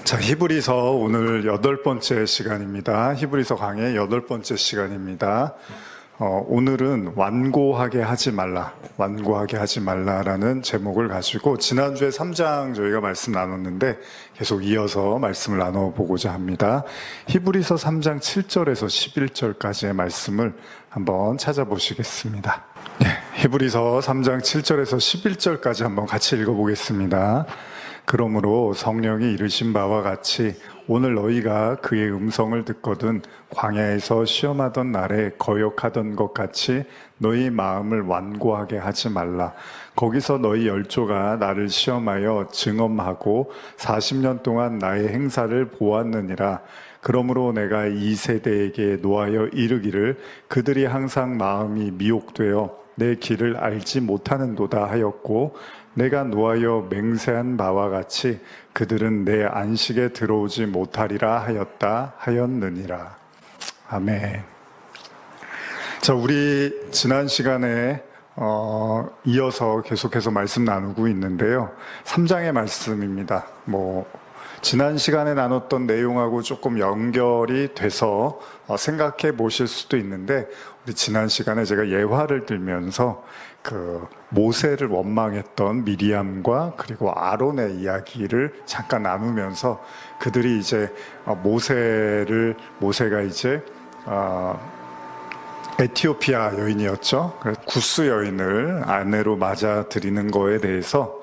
자, 히브리서 오늘 8번째 시간입니다. 히브리서 강의 8번째 시간입니다. 오늘은 완고하게 하지 말라라는 제목을 가지고 지난주에 3장 저희가 말씀 나눴는데 계속 이어서 말씀을 나눠보고자 합니다. 히브리서 3장 7절에서 11절까지의 말씀을 한번 찾아보시겠습니다. 네, 히브리서 3장 7절에서 11절까지 한번 같이 읽어보겠습니다. 그러므로 성령이 이르신 바와 같이 오늘 너희가 그의 음성을 듣거든 광야에서 시험하던 날에 거역하던 것 같이 너희 마음을 완고하게 하지 말라. 거기서 너희 열조가 나를 시험하여 증언하고 40년 동안 나의 행사를 보았느니라. 그러므로 내가 이 세대에게 노하여 이르기를 그들이 항상 마음이 미혹되어 내 길을 알지 못하는도다 하였고, 내가 노하여 맹세한 바와 같이 그들은 내 안식에 들어오지 못하리라 하였느니라. 아멘. 자, 우리 지난 시간에 이어서 계속해서 말씀 나누고 있는데요. 3장의 말씀입니다. 지난 시간에 나눴던 내용하고 조금 연결이 돼서 생각해 보실 수도 있는데, 우리 지난 시간에 제가 예화를 들면서 그 모세를 원망했던 미리암과 그리고 아론의 이야기를 잠깐 나누면서 그들이 이제 모세가 이제 에티오피아 여인이었죠. 구스 여인을 아내로 맞아들이는 거에 대해서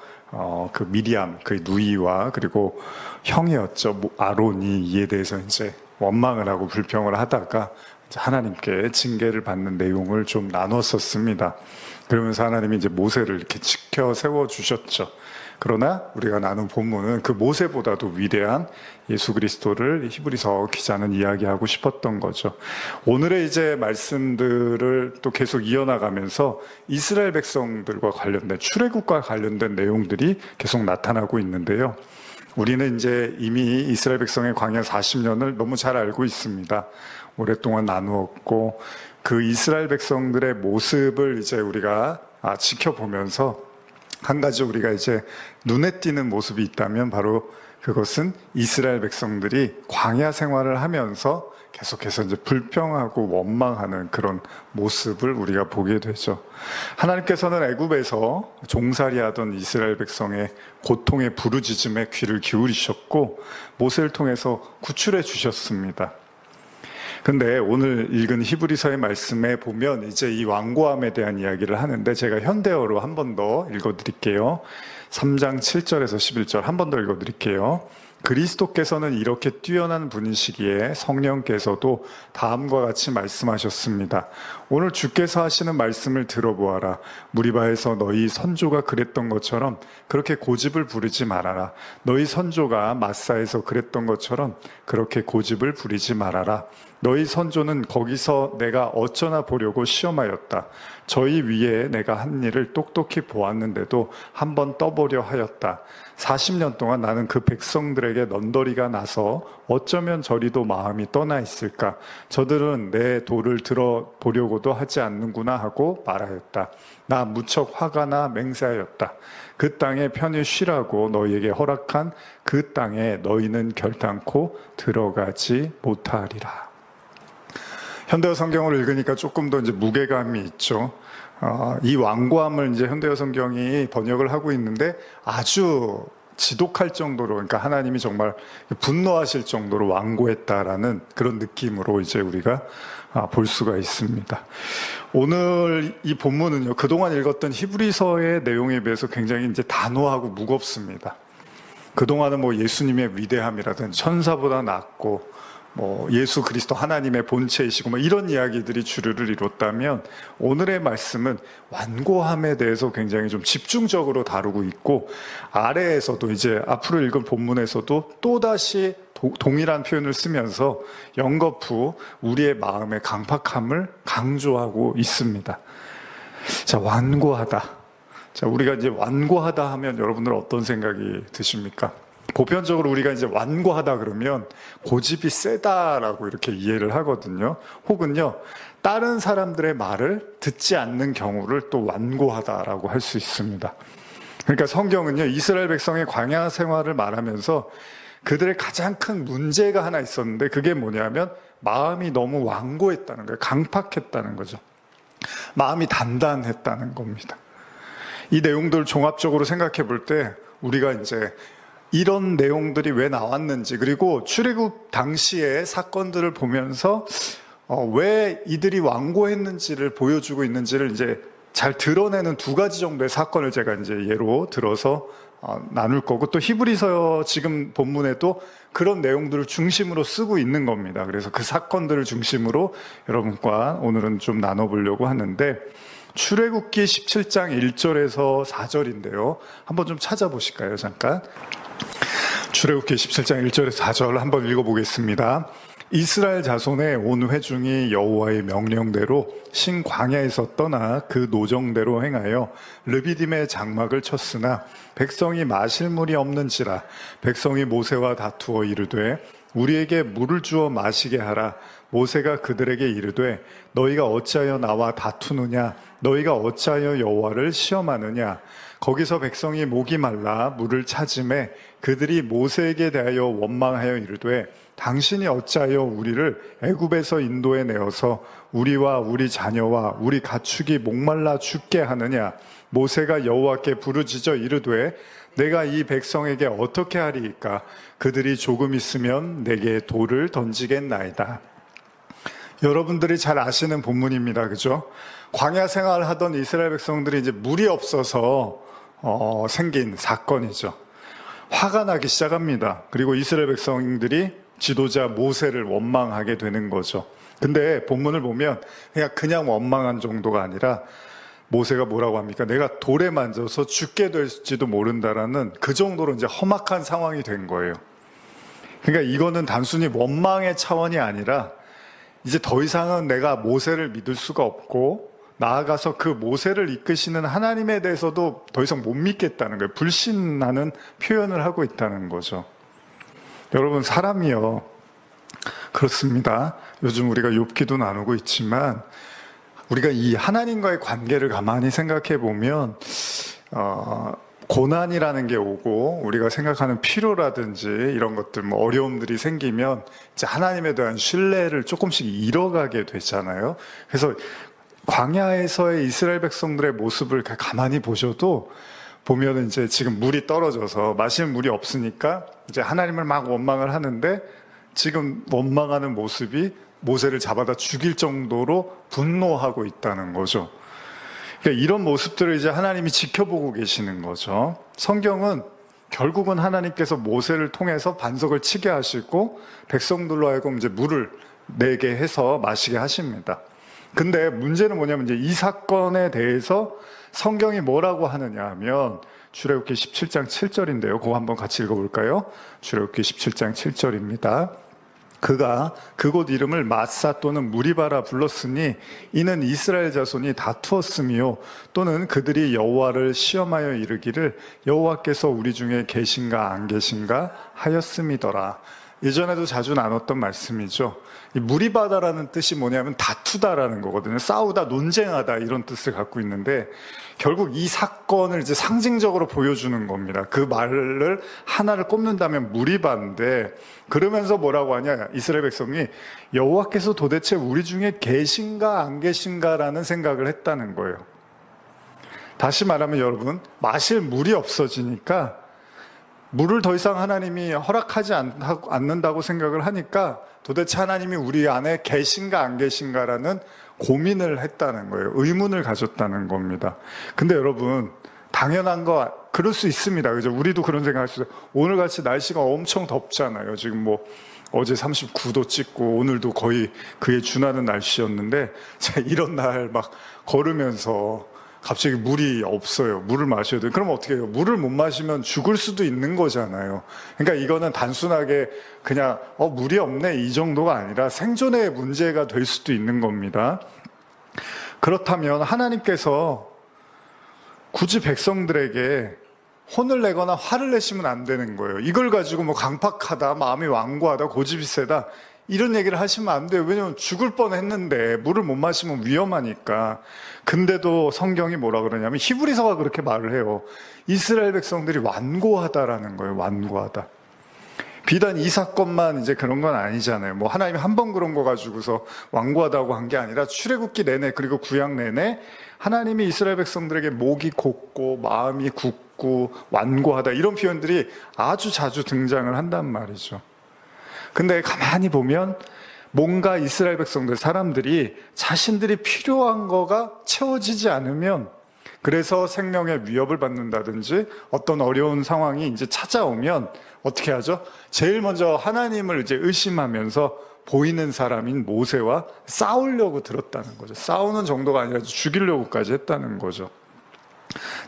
그 미리암, 그 누이와 그리고 형이었죠, 아론이 이에 대해서 이제 원망을 하고 불평을 하다가 하나님께 징계를 받는 내용을 좀 나눴었습니다. 그러면서 하나님이 이제 모세를 이렇게 지켜 세워 주셨죠. 그러나 우리가 나눈 본문은 그 모세보다도 위대한 예수 그리스도를 히브리서 기자는 이야기하고 싶었던 거죠. 오늘의 이제 말씀들을 또 계속 이어나가면서 이스라엘 백성들과 관련된, 출애굽과 관련된 내용들이 계속 나타나고 있는데요. 우리는 이제 이미 이스라엘 백성의 광야 40년을 너무 잘 알고 있습니다. 오랫동안 나누었고, 그 이스라엘 백성들의 모습을 이제 우리가 지켜보면서 한 가지 우리가 이제 눈에 띄는 모습이 있다면 바로 그것은 이스라엘 백성들이 광야 생활을 하면서 계속해서 이제 불평하고 원망하는 그런 모습을 우리가 보게 되죠. 하나님께서는 애굽에서 종살이하던 이스라엘 백성의 고통의 부르짖음에 귀를 기울이셨고 모세를 통해서 구출해 주셨습니다. 근데 오늘 읽은 히브리서의 말씀에 보면 이제 이 완고함에 대한 이야기를 하는데, 제가 현대어로 한 번 더 읽어드릴게요. 3장 7절에서 11절 한 번 더 읽어드릴게요. 그리스도께서는 이렇게 뛰어난 분이시기에 성령께서도 다음과 같이 말씀하셨습니다. 오늘 주께서 하시는 말씀을 들어보아라. 무리바에서 너희 선조가 그랬던 것처럼 그렇게 고집을 부리지 말아라. 너희 선조가 마사에서 그랬던 것처럼 그렇게 고집을 부리지 말아라. 너희 선조는 거기서 내가 어쩌나 보려고 시험하였다. 저희 위에 내가 한 일을 똑똑히 보았는데도 한번 떠보려 하였다. 40년 동안 나는 그 백성들에게 넌더리가 나서 어쩌면 저리도 마음이 떠나 있을까. 저들은 내 도를 들어보려고도 하지 않는구나 하고 말하였다. 나 무척 화가 나 맹세하였다. 그 땅에 편히 쉬라고 너희에게 허락한 그 땅에 너희는 결단코 들어가지 못하리라. 현대어 성경을 읽으니까 조금 더 이제 무게감이 있죠. 이 완고함을 이제 현대어 성경이 번역을 하고 있는데 아주 지독할 정도로, 그러니까 하나님이 정말 분노하실 정도로 완고했다라는 그런 느낌으로 이제 우리가 볼 수가 있습니다. 오늘 이 본문은요, 그동안 읽었던 히브리서의 내용에 비해서 굉장히 이제 단호하고 무겁습니다. 그동안은 예수님의 위대함이라든지 천사보다 낫고 예수 그리스도 하나님의 본체이시고 이런 이야기들이 주류를 이뤘다면, 오늘의 말씀은 완고함에 대해서 굉장히 좀 집중적으로 다루고 있고, 아래에서도 이제 앞으로 읽은 본문에서도 또다시 동일한 표현을 쓰면서 연거푸 우리의 마음의 강팍함을 강조하고 있습니다. 자, 완고하다. 자, 우리가 이제 완고하다 하면 여러분들 어떤 생각이 드십니까? 보편적으로 우리가 이제 완고하다 그러면 고집이 세다라고 이렇게 이해를 하거든요. 혹은요, 다른 사람들의 말을 듣지 않는 경우를 또 완고하다라고 할 수 있습니다. 그러니까 성경은요, 이스라엘 백성의 광야 생활을 말하면서 그들의 가장 큰 문제가 하나 있었는데 그게 뭐냐면 마음이 너무 완고했다는 거예요. 강팍했다는 거죠. 마음이 단단했다는 겁니다. 이 내용들 종합적으로 생각해 볼 때 우리가 이제 이런 내용들이 왜 나왔는지, 그리고 출애굽 당시의 사건들을 보면서 왜 이들이 완고했는지를 보여주고 있는지를 이제 잘 드러내는 두 가지 정도의 사건을 제가 이제 예로 들어서 나눌 거고, 또 히브리서 지금 본문에도 그런 내용들을 중심으로 쓰고 있는 겁니다. 그래서 그 사건들을 중심으로 여러분과 오늘은 좀 나눠보려고 하는데, 출애굽기 17장 1절에서 4절인데요. 한번 좀 찾아보실까요? 잠깐. 출애굽기 17장 1절에서 4절 한번 읽어보겠습니다. 이스라엘 자손의 온 회중이 여호와의 명령대로 신 광야에서 떠나 그 노정대로 행하여 르비딤의 장막을 쳤으나 백성이 마실 물이 없는지라. 백성이 모세와 다투어 이르되 우리에게 물을 주어 마시게 하라. 모세가 그들에게 이르되 너희가 어찌하여 나와 다투느냐? 너희가 어찌하여 여호와를 시험하느냐? 거기서 백성이 목이 말라 물을 찾음에 그들이 모세에게 대하여 원망하여 이르되 당신이 어찌하여 우리를 애굽에서 인도해 내어서 우리와 우리 자녀와 우리 가축이 목말라 죽게 하느냐? 모세가 여호와께 부르짖어 이르되 내가 이 백성에게 어떻게 하리이까? 그들이 조금 있으면 내게 돌을 던지겠나이다. 여러분들이 잘 아시는 본문입니다. 그죠? 광야 생활을 하던 이스라엘 백성들이 이제 물이 없어서 생긴 사건이죠. 화가 나기 시작합니다. 그리고 이스라엘 백성들이 지도자 모세를 원망하게 되는 거죠. 근데 본문을 보면 그냥 원망한 정도가 아니라 모세가 뭐라고 합니까? 내가 돌에 만져서 죽게 될지도 모른다라는 그 정도로 이제 험악한 상황이 된 거예요. 그러니까 이거는 단순히 원망의 차원이 아니라 이제 더 이상은 내가 모세를 믿을 수가 없고 나아가서 그 모세를 이끄시는 하나님에 대해서도 더 이상 못 믿겠다는 거예요. 불신하는 표현을 하고 있다는 거죠. 여러분, 사람이요, 그렇습니다. 요즘 우리가 욥기도 나누고 있지만 우리가 이 하나님과의 관계를 가만히 생각해 보면 고난이라는 게 오고 우리가 생각하는 필요라든지 이런 것들, 뭐 어려움들이 생기면 이제 하나님에 대한 신뢰를 조금씩 잃어가게 되잖아요. 그래서 광야에서의 이스라엘 백성들의 모습을 가만히 보셔도 보면은 이제 지금 물이 떨어져서 마실 물이 없으니까 이제 하나님을 막 원망을 하는데 지금 원망하는 모습이 모세를 잡아다 죽일 정도로 분노하고 있다는 거죠. 그러니까 이런 모습들을 이제 하나님이 지켜보고 계시는 거죠. 성경은 결국은 하나님께서 모세를 통해서 반석을 치게 하시고 백성들로 하여금 이제 물을 내게 해서 마시게 하십니다. 근데 문제는 뭐냐면 이제 이 사건에 대해서 성경이 뭐라고 하느냐 하면 출애굽기 17장 7절인데요. 그거 한번 같이 읽어볼까요? 출애굽기 17장 7절입니다. 그가 그곳 이름을 마사 또는 무리바라 불렀으니 이는 이스라엘 자손이 다투었으며 또는 그들이 여호와를 시험하여 이르기를 여호와께서 우리 중에 계신가 안 계신가 하였음이더라. 예전에도 자주 나눴던 말씀이죠. 이 무리바다라는 뜻이 뭐냐면 다투다라는 거거든요. 싸우다, 논쟁하다 이런 뜻을 갖고 있는데 결국 이 사건을 이제 상징적으로 보여주는 겁니다. 그 말을 하나를 꼽는다면 무리바인데 그러면서 뭐라고 하냐? 이스라엘 백성이 여호와께서 도대체 우리 중에 계신가 안 계신가라는 생각을 했다는 거예요. 다시 말하면 여러분, 마실 물이 없어지니까 물을 더 이상 하나님이 허락하지 않는다고 생각을 하니까 도대체 하나님이 우리 안에 계신가 안 계신가라는 고민을 했다는 거예요. 의문을 가졌다는 겁니다. 근데 여러분, 당연한 거 그럴 수 있습니다. 그죠? 우리도 그런 생각할 수 있어요. 오늘같이 날씨가 엄청 덥잖아요. 지금 뭐 어제 39도 찍고 오늘도 거의 그에 준하는 날씨였는데 제가 이런 날 막 걸으면서 갑자기 물이 없어요. 물을 마셔야 돼요. 그럼 어떻게 해요? 물을 못 마시면 죽을 수도 있는 거잖아요. 그러니까 이거는 단순하게 그냥 물이 없네 이 정도가 아니라 생존의 문제가 될 수도 있는 겁니다. 그렇다면 하나님께서 굳이 백성들에게 혼을 내거나 화를 내시면 안 되는 거예요. 이걸 가지고 뭐 강팍하다, 마음이 완고하다, 고집이 세다 이런 얘기를 하시면 안 돼요. 왜냐면 죽을 뻔했는데 물을 못 마시면 위험하니까. 근데도 성경이 뭐라 그러냐면 히브리서가 그렇게 말을 해요. 이스라엘 백성들이 완고하다라는 거예요. 완고하다. 비단 이 사건만 이제 그런 건 아니잖아요. 뭐 하나님이 한 번 그런 거 가지고서 완고하다고 한 게 아니라 출애굽기 내내 그리고 구약 내내 하나님이 이스라엘 백성들에게 목이 곧고 마음이 굳고 완고하다 이런 표현들이 아주 자주 등장을 한단 말이죠. 근데 가만히 보면 뭔가 이스라엘 백성들, 사람들이 자신들이 필요한 거가 채워지지 않으면, 그래서 생명의 위협을 받는다든지 어떤 어려운 상황이 이제 찾아오면 어떻게 하죠? 제일 먼저 하나님을 이제 의심하면서 보이는 사람인 모세와 싸우려고 들었다는 거죠. 싸우는 정도가 아니라 죽이려고까지 했다는 거죠.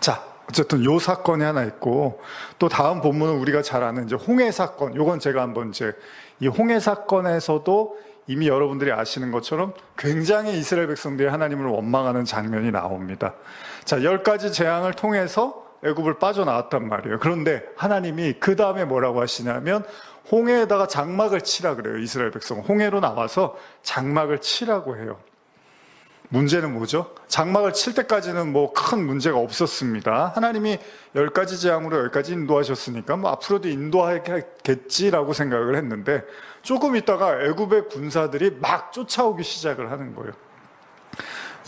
자, 어쨌든 요 사건이 하나 있고, 또 다음 본문은 우리가 잘 아는 이제 홍해 사건. 요건 제가 한번 이제 이 홍해 사건에서도 이미 여러분들이 아시는 것처럼 굉장히 이스라엘 백성들이 하나님을 원망하는 장면이 나옵니다. 자, 10가지 재앙을 통해서 애굽을 빠져나왔단 말이에요. 그런데 하나님이 그 다음에 뭐라고 하시냐면 홍해에다가 장막을 치라 그래요. 이스라엘 백성 홍해로 나와서 장막을 치라고 해요. 문제는 뭐죠? 장막을 칠 때까지는 뭐 큰 문제가 없었습니다. 하나님이 10가지 재앙으로 여기까지 인도하셨으니까 뭐 앞으로도 인도하겠지라고 생각을 했는데, 조금 있다가 애굽의 군사들이 막 쫓아오기 시작을 하는 거예요.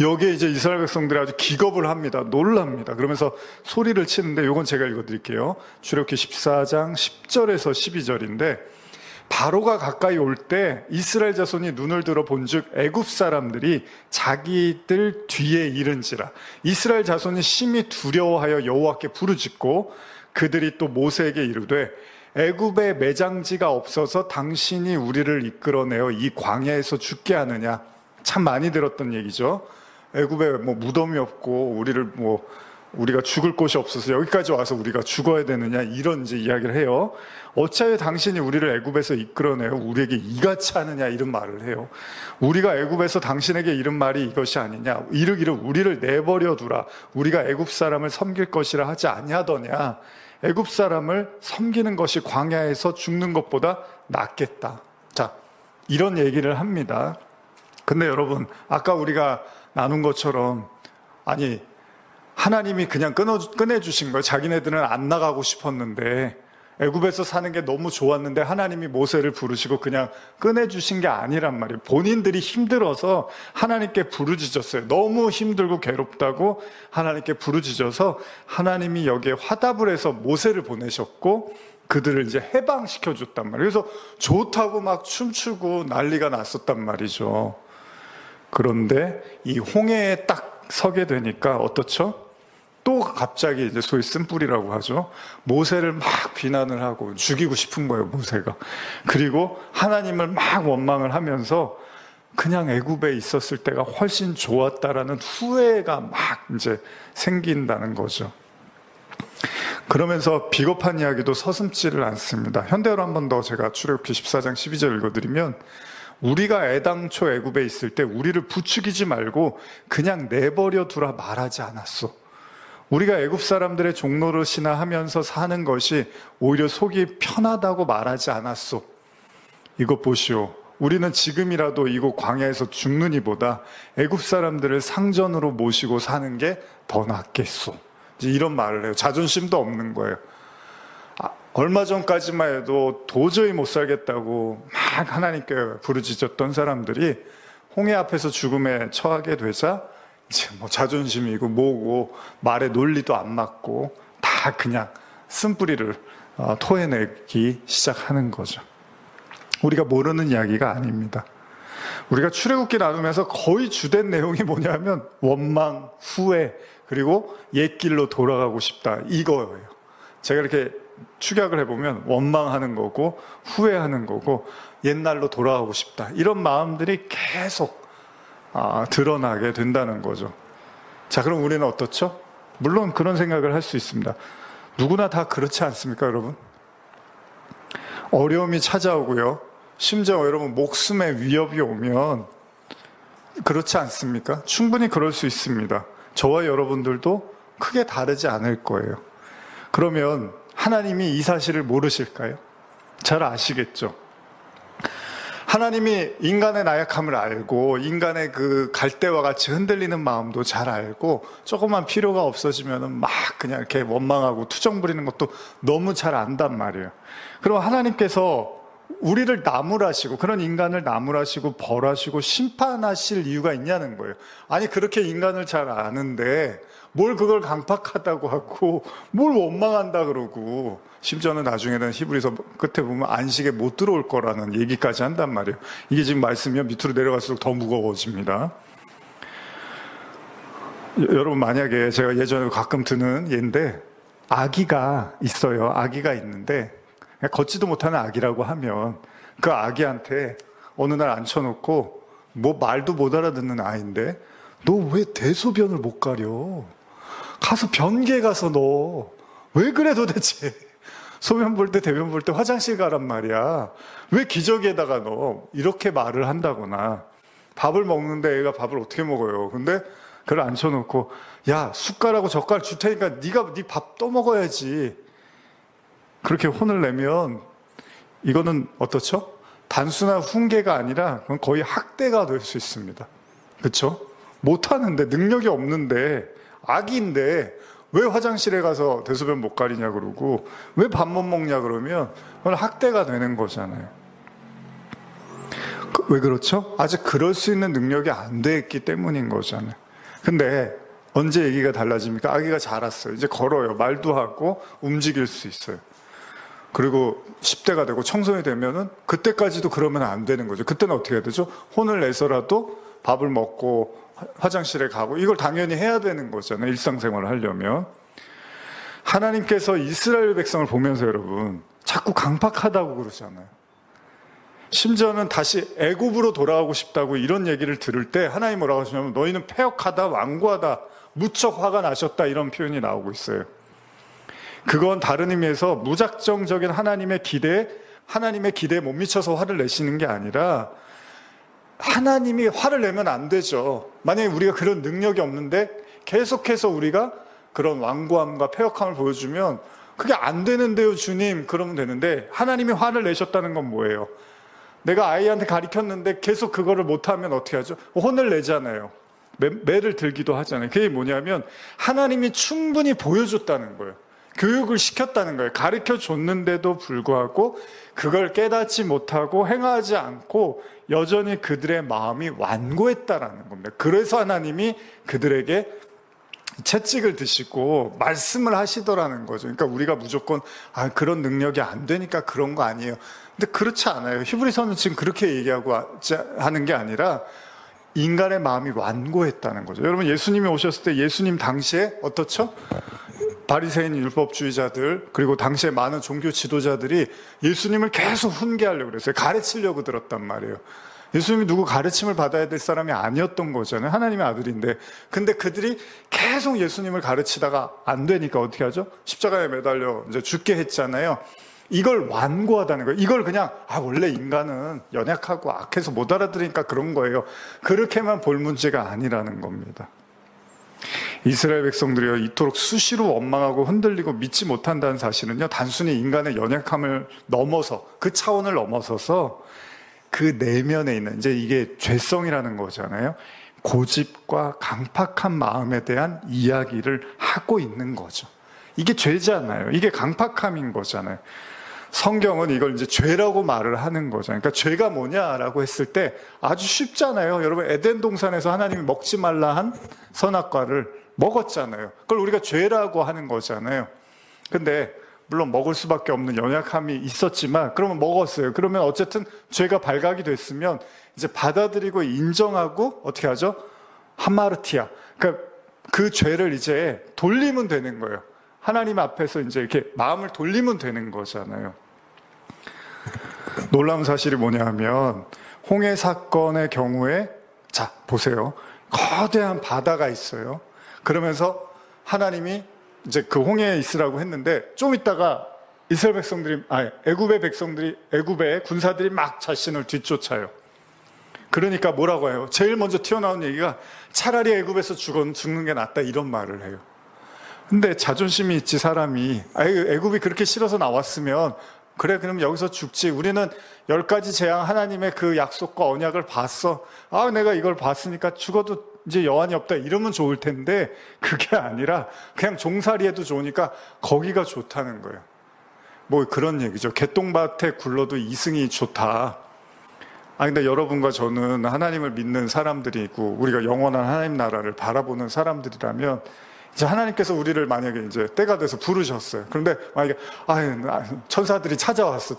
여기에 이제 이스라엘 백성들이 아주 기겁을 합니다. 놀랍니다. 그러면서 소리를 치는데, 이건 제가 읽어드릴게요. 출애굽기 14장 10절에서 12절인데, 바로가 가까이 올 때 이스라엘 자손이 눈을 들어 본즉 애굽 사람들이 자기들 뒤에 이른지라. 이스라엘 자손이 심히 두려워하여 여호와께 부르짖고, 그들이 또 모세에게 이르되 애굽에 매장지가 없어서 당신이 우리를 이끌어내어 이 광야에서 죽게 하느냐. 참 많이 들었던 얘기죠. 애굽에 뭐 무덤이 없고 우리가 죽을 곳이 없어서 여기까지 와서 우리가 죽어야 되느냐, 이런 이제 이야기를 해요. 어차피 당신이 우리를 애굽에서 이끌어내어 우리에게 이같이 하느냐, 이런 말을 해요. 우리가 애굽에서 당신에게 이른 말이 이것이 아니냐, 이르기를 우리를 내버려 두라, 우리가 애굽 사람을 섬길 것이라 하지 아니하더냐. 애굽 사람을 섬기는 것이 광야에서 죽는 것보다 낫겠다. 자, 이런 얘기를 합니다. 근데 여러분, 아까 우리가 나눈 것처럼, 아니 하나님이 그냥 꺼내주신 거예요. 자기네들은 안 나가고 싶었는데, 애굽에서 사는 게 너무 좋았는데 하나님이 모세를 부르시고 그냥 꺼내주신 게 아니란 말이에요. 본인들이 힘들어서 하나님께 부르짖었어요. 너무 힘들고 괴롭다고 하나님께 부르짖어서 하나님이 여기에 화답을 해서 모세를 보내셨고, 그들을 이제 해방시켜 줬단 말이에요. 그래서 좋다고 막 춤추고 난리가 났었단 말이죠. 그런데 이 홍해에 딱 서게 되니까 어떻죠? 또 갑자기 이제 소위 쓴뿌리라고 하죠. 모세를 막 비난을 하고 죽이고 싶은 거예요, 모세가. 그리고 하나님을 막 원망을 하면서 그냥 애굽에 있었을 때가 훨씬 좋았다라는 후회가 막 이제 생긴다는 거죠. 그러면서 비겁한 이야기도 서슴지를 않습니다. 현대어로 한 번 더 제가 출애굽기 14장 12절 읽어드리면, 우리가 애당초 애굽에 있을 때 우리를 부추기지 말고 그냥 내버려 두라 말하지 않았소. 우리가 애굽 사람들의 종노릇이나 하면서 사는 것이 오히려 속이 편하다고 말하지 않았소. 이것 보시오. 우리는 지금이라도 이곳 광야에서 죽는 이보다 애굽 사람들을 상전으로 모시고 사는 게 더 낫겠소. 이제 이런 말을 해요. 자존심도 없는 거예요. 얼마 전까지만 해도 도저히 못 살겠다고 막 하나님께 부르짖었던 사람들이 홍해 앞에서 죽음에 처하게 되자 이제 뭐 자존심이고 뭐고 말에 논리도 안 맞고 다 그냥 쓴뿌리를 토해내기 시작하는 거죠. 우리가 모르는 이야기가 아닙니다. 우리가 출애굽기 나누면서 거의 주된 내용이 뭐냐면 원망, 후회, 그리고 옛길로 돌아가고 싶다, 이거예요. 제가 이렇게 축약을 해보면 원망하는 거고 후회하는 거고 옛날로 돌아가고 싶다, 이런 마음들이 계속 드러나게 된다는 거죠. 자, 그럼 우리는 어떻죠? 물론 그런 생각을 할 수 있습니다. 누구나 다 그렇지 않습니까, 여러분? 어려움이 찾아오고요, 심지어 여러분 목숨의 위협이 오면 그렇지 않습니까? 충분히 그럴 수 있습니다. 저와 여러분들도 크게 다르지 않을 거예요. 그러면 하나님이 이 사실을 모르실까요? 잘 아시겠죠? 하나님이 인간의 나약함을 알고 인간의 그 갈대와 같이 흔들리는 마음도 잘 알고 조금만 필요가 없어지면은 막 그냥 이렇게 원망하고 투정 부리는 것도 너무 잘 안단 말이에요. 그럼 하나님께서 우리를 나무라시고 그런 인간을 나무라시고 벌하시고 심판하실 이유가 있냐는 거예요. 아니 그렇게 인간을 잘 아는데 뭘 그걸 강팍하다고 하고 뭘 원망한다 그러고 심지어는 나중에는 히브리서 끝에 보면 안식에 못 들어올 거라는 얘기까지 한단 말이에요. 이게 지금 말씀이면 밑으로 내려갈수록 더 무거워집니다. 여러분 만약에 제가 예전에 가끔 드는 예인데 아기가 있어요. 아기가 있는데 걷지도 못하는 아기라고 하면 그 아기한테 어느 날 앉혀놓고 뭐 말도 못 알아듣는 아이인데 너 왜 대소변을 못 가려? 가서 변기에 가서 너 왜 그래 도대체? 소변 볼 때 대변 볼 때 화장실 가란 말이야. 왜 기저귀에다가 너 이렇게 말을 한다거나 밥을 먹는데 애가 밥을 어떻게 먹어요? 근데 그걸 앉혀놓고 야 숟가락하고 젓가락 줄 테니까 네가 네 밥 또 먹어야지. 그렇게 혼을 내면 이거는 어떻죠? 단순한 훈계가 아니라 그건 거의 학대가 될 수 있습니다. 그렇죠? 못하는데 능력이 없는데 아기인데 왜 화장실에 가서 대소변 못 가리냐 그러고 왜 밥 못 먹냐 그러면 그건 학대가 되는 거잖아요. 왜 그렇죠? 아직 그럴 수 있는 능력이 안 됐기 때문인 거잖아요. 근데 언제 얘기가 달라집니까? 아기가 자랐어요. 이제 걸어요. 말도 하고 움직일 수 있어요. 그리고 10대가 되고 청소년이 되면은 그때까지도 그러면 안 되는 거죠. 그때는 어떻게 해야 되죠? 혼을 내서라도 밥을 먹고 화장실에 가고 이걸 당연히 해야 되는 거잖아요. 일상생활을 하려면. 하나님께서 이스라엘 백성을 보면서 여러분 자꾸 강팍하다고 그러잖아요. 심지어는 다시 애굽으로 돌아가고 싶다고 이런 얘기를 들을 때 하나님 뭐라고 하시냐면 너희는 패역하다 완고하다 무척 화가 나셨다 이런 표현이 나오고 있어요. 그건 다른 의미에서 무작정적인 하나님의 기대에 못 미쳐서 화를 내시는 게 아니라 하나님이 화를 내면 안 되죠. 만약에 우리가 그런 능력이 없는데 계속해서 우리가 그런 완고함과 패역함을 보여주면 그게 안 되는데요 주님 그러면 되는데 하나님이 화를 내셨다는 건 뭐예요? 내가 아이한테 가르쳤는데 계속 그거를 못하면 어떻게 하죠? 혼을 내잖아요. 매를 들기도 하잖아요. 그게 뭐냐면 하나님이 충분히 보여줬다는 거예요. 교육을 시켰다는 거예요. 가르쳐 줬는데도 불구하고 그걸 깨닫지 못하고 행하지 않고 여전히 그들의 마음이 완고했다라는 겁니다. 그래서 하나님이 그들에게 채찍을 드시고 말씀을 하시더라는 거죠. 그러니까 우리가 무조건 그런 능력이 안 되니까 그런 거 아니에요. 근데 그렇지 않아요. 히브리서는 지금 그렇게 얘기하고 하는 게 아니라 인간의 마음이 완고했다는 거죠. 여러분 예수님이 오셨을 때 예수님 당시에 어떻죠? 바리새인 율법주의자들 그리고 당시에 많은 종교 지도자들이 예수님을 계속 훈계하려고 그랬어요. 가르치려고 들었단 말이에요. 예수님이 누구 가르침을 받아야 될 사람이 아니었던 거잖아요. 하나님의 아들인데. 근데 그들이 계속 예수님을 가르치다가 안 되니까 어떻게 하죠? 십자가에 매달려 이제 죽게 했잖아요. 이걸 완고하다는 거예요. 이걸 그냥 원래 인간은 연약하고 악해서 못 알아들으니까 그런 거예요. 그렇게만 볼 문제가 아니라는 겁니다. 이스라엘 백성들이요 이토록 수시로 원망하고 흔들리고 믿지 못한다는 사실은요 단순히 인간의 연약함을 넘어서 그 차원을 넘어서서 그 내면에 있는 이제 이게 죄성이라는 거잖아요. 고집과 강팍한 마음에 대한 이야기를 하고 있는 거죠. 이게 죄잖아요. 이게 강팍함인 거잖아요. 성경은 이걸 이제 죄라고 말을 하는 거잖아요. 그러니까 죄가 뭐냐라고 했을 때 아주 쉽잖아요. 여러분 에덴 동산에서 하나님이 먹지 말라 한 선악과를 먹었잖아요. 그걸 우리가 죄라고 하는 거잖아요. 근데 물론 먹을 수밖에 없는 연약함이 있었지만 그러면 먹었어요. 그러면 어쨌든 죄가 발각이 됐으면 이제 받아들이고 인정하고 어떻게 하죠? 하마르티아. 그러니까 그 죄를 이제 돌리면 되는 거예요. 하나님 앞에서 이제 이렇게 마음을 돌리면 되는 거잖아요. 놀라운 사실이 뭐냐 하면 홍해 사건의 경우에 자 보세요. 거대한 바다가 있어요. 그러면서 하나님이 이제 그 홍해에 있으라고 했는데 좀 있다가 이스라엘 백성들이 애굽의 군사들이 막 자신을 뒤쫓아요. 그러니까 뭐라고 해요? 제일 먼저 튀어나온 얘기가 차라리 애굽에서 죽는 게 낫다 이런 말을 해요. 근데 자존심이 있지 사람이 애굽이 그렇게 싫어서 나왔으면 그래, 그럼 여기서 죽지. 우리는 10가지 재앙 하나님의 그 약속과 언약을 봤어. 아, 내가 이걸 봤으니까 죽어도 이제 여한이 없다. 이러면 좋을 텐데 그게 아니라 그냥 종살이해도 좋으니까 거기가 좋다는 거예요. 뭐 그런 얘기죠. 개똥밭에 굴러도 이승이 좋다. 아, 근데 여러분과 저는 하나님을 믿는 사람들이고 우리가 영원한 하나님 나라를 바라보는 사람들이라면 이제 하나님께서 우리를 만약에 이제 때가 돼서 부르셨어요. 그런데 만약에 천사들이 찾아왔어.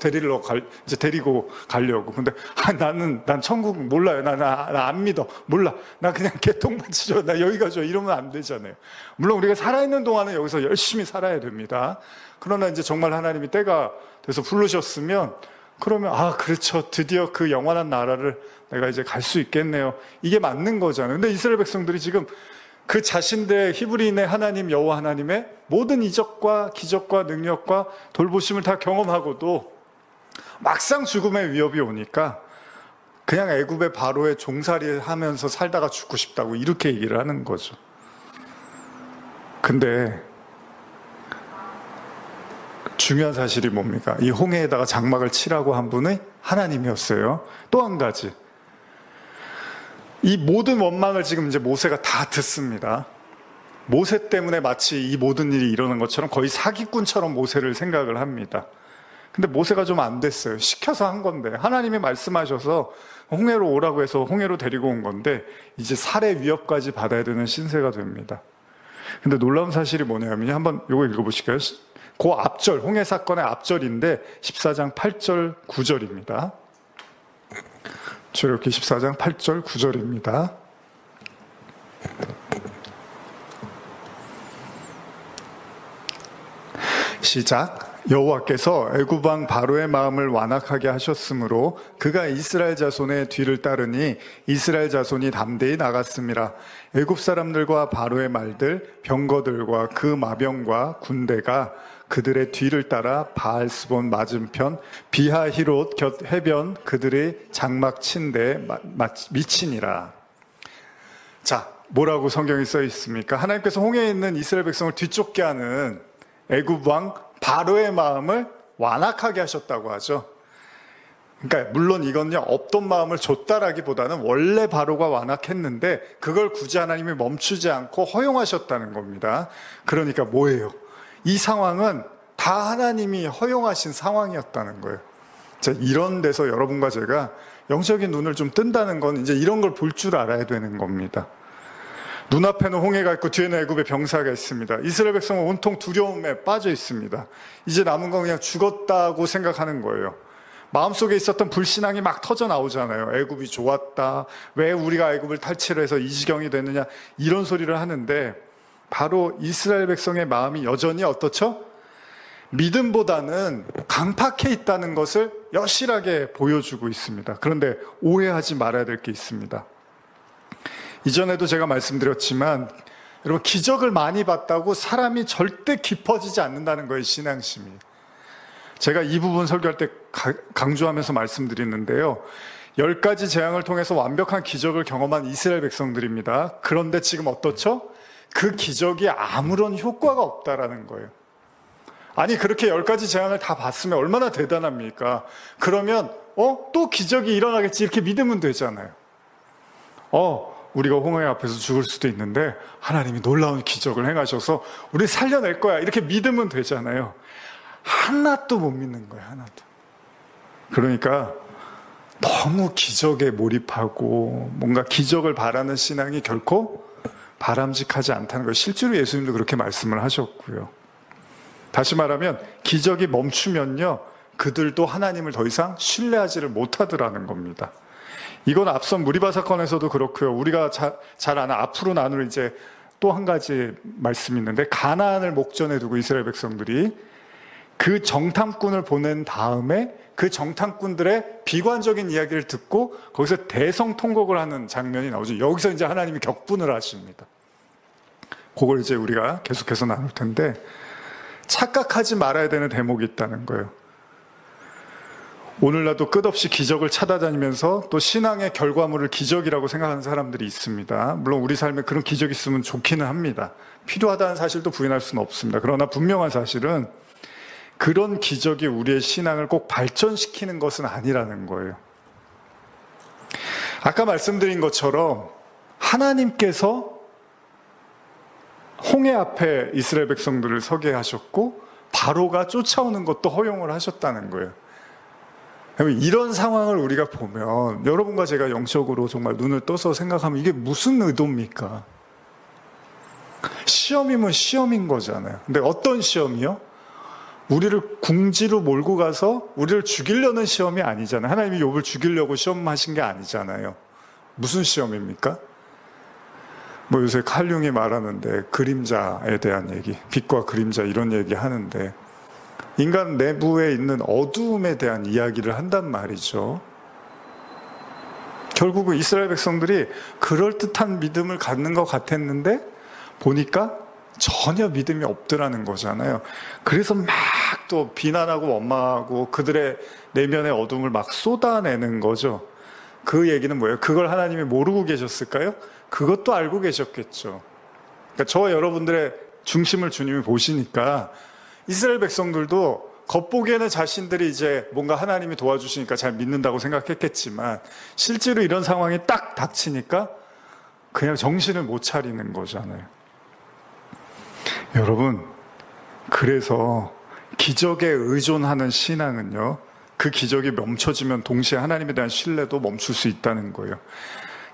이제 데리고 가려고. 근데 난 천국 몰라요. 나 안 믿어. 몰라. 나 그냥 개똥밭이 줘. 나 여기가 줘. 이러면 안 되잖아요. 물론 우리가 살아있는 동안은 여기서 열심히 살아야 됩니다. 그러나 이제 정말 하나님이 때가 돼서 부르셨으면 그러면 그렇죠. 드디어 그 영원한 나라를 내가 이제 갈 수 있겠네요. 이게 맞는 거잖아요. 근데 이스라엘 백성들이 지금 그 자신들의 히브리인의 하나님 여호와 하나님의 모든 이적과 기적과 능력과 돌보심을 다 경험하고도 막상 죽음의 위협이 오니까 그냥 애굽의 바로의 종살이 하면서 살다가 죽고 싶다고 이렇게 얘기를 하는 거죠. 근데 중요한 사실이 뭡니까? 이 홍해에다가 장막을 치라고 한 분이 하나님이었어요. 또 한 가지, 이 모든 원망을 지금 이제 모세가 다 듣습니다. 모세 때문에 마치 이 모든 일이 일어난 것처럼 거의 사기꾼처럼 모세를 생각을 합니다. 근데 모세가 좀 안 됐어요. 시켜서 한 건데, 하나님이 말씀하셔서 홍해로 오라고 해서 홍해로 데리고 온 건데 이제 살해 위협까지 받아야 되는 신세가 됩니다. 근데 놀라운 사실이 뭐냐면, 한번 이거 읽어보실까요? 그 앞절, 홍해 사건의 앞절인데 14장 8절 9절입니다. 출애굽기 14장 8절 9절입니다. 시작. 여호와께서 애굽 왕 바로의 마음을 완악하게 하셨으므로 그가 이스라엘 자손의 뒤를 따르니 이스라엘 자손이 담대히 나갔습니다. 애굽 사람들과 바로의 말들, 병거들과 그 마병과 군대가 그들의 뒤를 따라 바알스본 맞은편 비하히롯 곁 해변 그들의 장막 친 데에 미치니라. 자, 뭐라고 성경에 써 있습니까? 하나님께서 홍해에 있는 이스라엘 백성을 뒤쫓게 하는 애굽 왕 바로의 마음을 완악하게 하셨다고 하죠. 그러니까 물론 이건요, 없던 마음을 줬다라기보다는 원래 바로가 완악했는데 그걸 굳이 하나님이 멈추지 않고 허용하셨다는 겁니다. 그러니까 뭐예요? 이 상황은 다 하나님이 허용하신 상황이었다는 거예요. 자, 이런 데서 여러분과 제가 영적인 눈을 좀 뜬다는 건 이제 이런 걸 볼 줄 알아야 되는 겁니다. 눈앞에는 홍해가 있고 뒤에는 애굽의 병사가 있습니다. 이스라엘 백성은 온통 두려움에 빠져 있습니다. 이제 남은 건 그냥 죽었다고 생각하는 거예요. 마음속에 있었던 불신앙이 막 터져 나오잖아요. 애굽이 좋았다. 왜 우리가 애굽을 탈취를 해서 이 지경이 됐느냐. 이런 소리를 하는데 바로 이스라엘 백성의 마음이 여전히 어떻죠? 믿음보다는 강팍해 있다는 것을 여실하게 보여주고 있습니다. 그런데 오해하지 말아야 될 게 있습니다. 이전에도 제가 말씀드렸지만 여러분, 기적을 많이 봤다고 사람이 절대 깊어지지 않는다는 거예요. 신앙심이. 제가 이 부분 설교할 때 강조하면서 말씀드리는데요, 10가지 재앙을 통해서 완벽한 기적을 경험한 이스라엘 백성들입니다. 그런데 지금 어떻죠? 그 기적이 아무런 효과가 없다라는 거예요. 아니, 그렇게 10가지 재앙을 다 봤으면 얼마나 대단합니까? 그러면 또 기적이 일어나겠지 이렇게 믿으면 되잖아요. 우리가 홍해 앞에서 죽을 수도 있는데 하나님이 놀라운 기적을 행하셔서 우리 살려낼 거야 이렇게 믿으면 되잖아요. 하나도 못 믿는 거예요. 하나도. 그러니까 너무 기적에 몰입하고 뭔가 기적을 바라는 신앙이 결코 바람직하지 않다는 거예요. 실제로 예수님도 그렇게 말씀을 하셨고요. 다시 말하면 기적이 멈추면요, 그들도 하나님을 더 이상 신뢰하지를 못하더라는 겁니다. 이건 앞선 무리바 사건에서도 그렇고요. 우리가 잘 아는 앞으로 나눌 이제 또 한 가지 말씀이 있는데, 가나안을 목전에 두고 이스라엘 백성들이 그 정탐꾼을 보낸 다음에 그 정탐꾼들의 비관적인 이야기를 듣고 거기서 대성통곡을 하는 장면이 나오죠. 여기서 이제 하나님이 격분을 하십니다. 그걸 이제 우리가 계속해서 나눌 텐데, 착각하지 말아야 되는 대목이 있다는 거예요. 오늘날도 끝없이 기적을 찾아다니면서 또 신앙의 결과물을 기적이라고 생각하는 사람들이 있습니다. 물론 우리 삶에 그런 기적이 있으면 좋기는 합니다. 필요하다는 사실도 부인할 수는 없습니다. 그러나 분명한 사실은 그런 기적이 우리의 신앙을 꼭 발전시키는 것은 아니라는 거예요. 아까 말씀드린 것처럼 하나님께서 홍해 앞에 이스라엘 백성들을 서게 하셨고 바로가 쫓아오는 것도 허용을 하셨다는 거예요. 이런 상황을 우리가 보면 여러분과 제가 영적으로 정말 눈을 떠서 생각하면 이게 무슨 의도입니까? 시험이면 시험인 거잖아요. 근데 어떤 시험이요? 우리를 궁지로 몰고 가서 우리를 죽이려는 시험이 아니잖아요. 하나님이 욥을 죽이려고 시험하신 게 아니잖아요. 무슨 시험입니까? 뭐 요새 칼융이 말하는데 그림자에 대한 얘기, 빛과 그림자 이런 얘기 하는데 인간 내부에 있는 어두움에 대한 이야기를 한단 말이죠. 결국은 이스라엘 백성들이 그럴듯한 믿음을 갖는 것 같았는데 보니까 전혀 믿음이 없더라는 거잖아요. 그래서 막 또 비난하고 원망하고 그들의 내면의 어둠을 막 쏟아내는 거죠. 그 얘기는 뭐예요? 그걸 하나님이 모르고 계셨을까요? 그것도 알고 계셨겠죠. 그러니까 저와 여러분들의 중심을 주님이 보시니까 이스라엘 백성들도 겉보기에는 자신들이 이제 뭔가 하나님이 도와주시니까 잘 믿는다고 생각했겠지만 실제로 이런 상황이 딱 닥치니까 그냥 정신을 못 차리는 거잖아요. 여러분, 그래서 기적에 의존하는 신앙은요, 그 기적이 멈춰지면 동시에 하나님에 대한 신뢰도 멈출 수 있다는 거예요.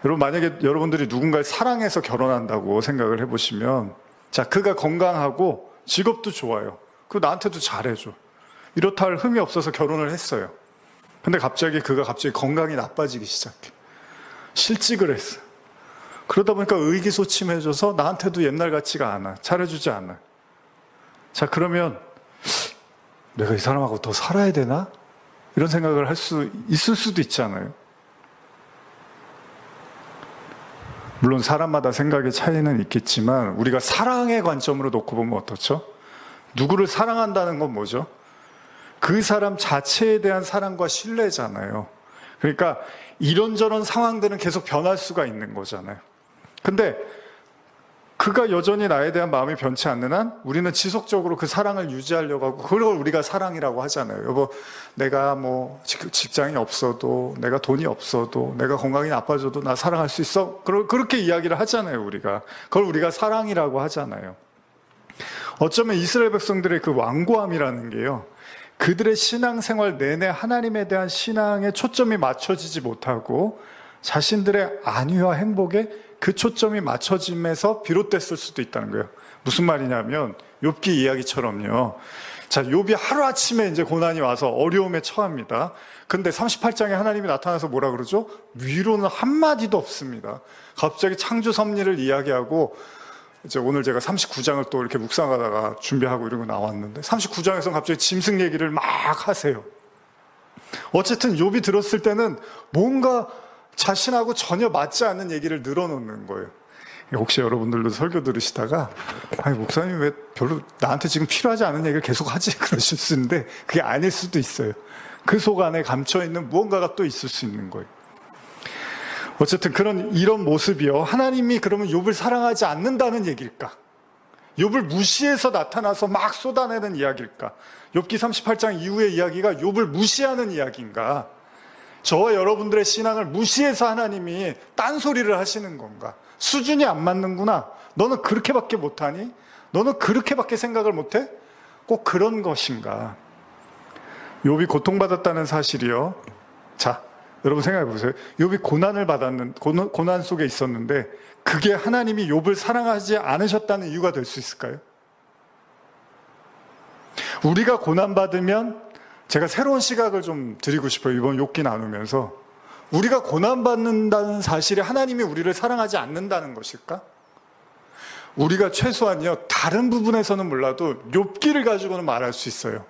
여러분, 만약에 여러분들이 누군가를 사랑해서 결혼한다고 생각을 해보시면, 자, 그가 건강하고 직업도 좋아요. 그리고 나한테도 잘해줘. 이렇다 할 흠이 없어서 결혼을 했어요. 근데 갑자기 그가 건강이 나빠지기 시작해. 실직을 했어요. 그러다 보니까 의기소침해져서 나한테도 옛날 같지가 않아. 잘해주지 않아. 자, 그러면 내가 이 사람하고 더 살아야 되나? 이런 생각을 할 수 있을 수도 있잖아요. 물론 사람마다 생각의 차이는 있겠지만 우리가 사랑의 관점으로 놓고 보면 어떻죠? 누구를 사랑한다는 건 뭐죠? 그 사람 자체에 대한 사랑과 신뢰잖아요. 그러니까 이런저런 상황들은 계속 변할 수가 있는 거잖아요. 근데 그가 여전히 나에 대한 마음이 변치 않는 한 우리는 지속적으로 그 사랑을 유지하려고 하고 그걸 우리가 사랑이라고 하잖아요. 여보, 내가 뭐 직장이 없어도, 내가 돈이 없어도, 내가 건강이 나빠져도 나 사랑할 수 있어? 그렇게 이야기를 하잖아요, 우리가. 그걸 우리가 사랑이라고 하잖아요. 어쩌면 이스라엘 백성들의 그 완고함이라는 게요, 그들의 신앙생활 내내 하나님에 대한 신앙에 초점이 맞춰지지 못하고 자신들의 안위와 행복에 그 초점이 맞춰짐에서 비롯됐을 수도 있다는 거예요. 무슨 말이냐면 욥기 이야기처럼요. 자, 욥이 하루아침에 이제 고난이 와서 어려움에 처합니다. 근데 38장에 하나님이 나타나서 뭐라 그러죠? 위로는 한마디도 없습니다. 갑자기 창조 섭리를 이야기하고 이제 오늘 제가 39장을 또 이렇게 묵상하다가 준비하고 이러고 나왔는데 39장에서 갑자기 짐승 얘기를 막 하세요. 어쨌든 욥이 들었을 때는 뭔가 자신하고 전혀 맞지 않는 얘기를 늘어놓는 거예요. 혹시 여러분들도 설교 들으시다가 아니 목사님 왜 별로 나한테 지금 필요하지 않은 얘기를 계속 하지? 그러실 수 있는데 그게 아닐 수도 있어요. 그 속 안에 감춰있는 무언가가 또 있을 수 있는 거예요. 어쨌든 이런 모습이요, 하나님이 그러면 욥을 사랑하지 않는다는 얘기일까? 욥을 무시해서 나타나서 막 쏟아내는 이야기일까? 욥기 38장 이후의 이야기가 욥을 무시하는 이야기인가? 저와 여러분들의 신앙을 무시해서 하나님이 딴소리를 하시는 건가? 수준이 안 맞는구나. 너는 그렇게밖에 못하니? 너는 그렇게밖에 생각을 못해? 꼭 그런 것인가? 욥이 고통받았다는 사실이요. 자, 여러분 생각해 보세요. 욥이 고난 속에 있었는데 그게 하나님이 욥을 사랑하지 않으셨다는 이유가 될 수 있을까요? 우리가 고난받으면 제가 새로운 시각을 좀 드리고 싶어요. 이번 욥기 나누면서 우리가 고난받는다는 사실이 하나님이 우리를 사랑하지 않는다는 것일까? 우리가 최소한요, 다른 부분에서는 몰라도 욥기를 가지고는 말할 수 있어요.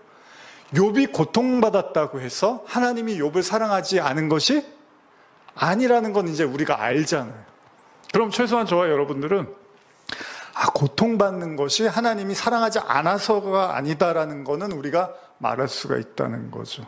욥이 고통받았다고 해서 하나님이 욥을 사랑하지 않은 것이 아니라는 건 이제 우리가 알잖아요. 그럼 최소한 저와 여러분들은 고통받는 것이 하나님이 사랑하지 않아서가 아니다라는 거는 우리가 말할 수가 있다는 거죠.